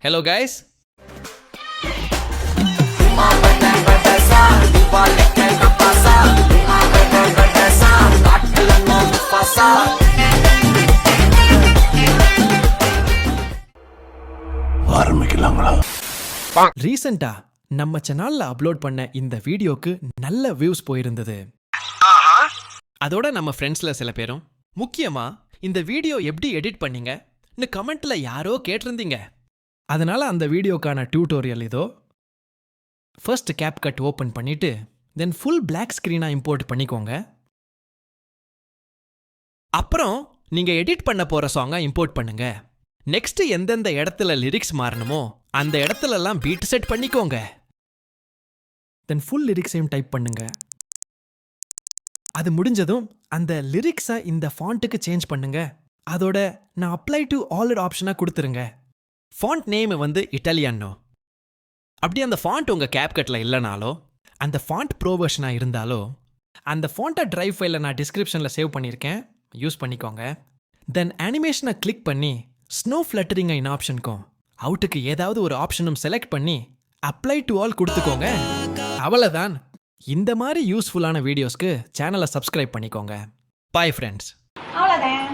Hello guys. ரீசெண்டா நம்ம சேனல்ல அப்லோட் பண்ண இந்த வீடியோக்கு நல்ல வியூஸ் போயிருந்தது. அதோட நம்ம ஃப்ரெண்ட்ஸ்ல சில பேரும் முக்கியமா இந்த வீடியோ எப்படி எடிட் பண்ணீங்கன்னு கமெண்ட்ல யாரோ கேட்டிருந்தீங்க. அதனால அந்த வீடியோக்கான டியூட்டோரியல் இதோ. ஃபர்ஸ்ட் CapCut ஓபன் பண்ணிட்டு தென் ஃபுல் பிளாக் ஸ்கிரீனா இம்போர்ட் பண்ணிக்கோங்க. அப்புறம் நீங்க எடிட் பண்ண போற சாங்கை இம்போர்ட் பண்ணுங்க. நெக்ஸ்ட் எந்தெந்த இடத்துல லிரிக்ஸ் மாறணுமோ அந்த இடத்துலலாம் பீட் செட் பண்ணிக்கோங்க. தென் ஃபுல் லிரிக்ஸையும் டைப் பண்ணுங்க. அது முடிஞ்சதும் அந்த லிரிக்ஸை இந்த ஃபாண்ட்டுக்கு சேஞ்ச் பண்ணுங்க. அதோட நான் அப்ளை டு ஆல் ஆப்ஷனா கொடுத்துருங்க. ஃபாண்ட் நேம் வந்து இட்டாலியனோ. அப்படி அந்த ஃபாண்ட் உங்க CapCutல இல்லைனாலோ அந்த ஃபாண்ட் ப்ரோ வெர்ஷனா இருந்தாலோ அந்த ஃபாண்ட்டை டிரைவ் ஃபைல நான் டிஸ்கிரிப்ஷன்ல சேவ் பண்ணியிருக்கேன், யூஸ் பண்ணிக்கோங்க. தென் அனிமேஷனை கிளிக் பண்ணி ஸ்னோ ஃப்ளட்டரிங் இன் ஆப்ஷனுக்கும் அவுட்டுக்கு ஏதாவது ஒரு ஆப்ஷனும் செலக்ட் பண்ணி அப்ளை டு ஆல் கொடுத்துக்கோங்க. அவ்வளோதான். இந்த மாதிரி யூஸ்ஃபுல்லான வீடியோஸ்க்கு சேனலை சப்ஸ்கிரைப் பண்ணிக்கோங்க. Bye friends. அவ்வளோதான்.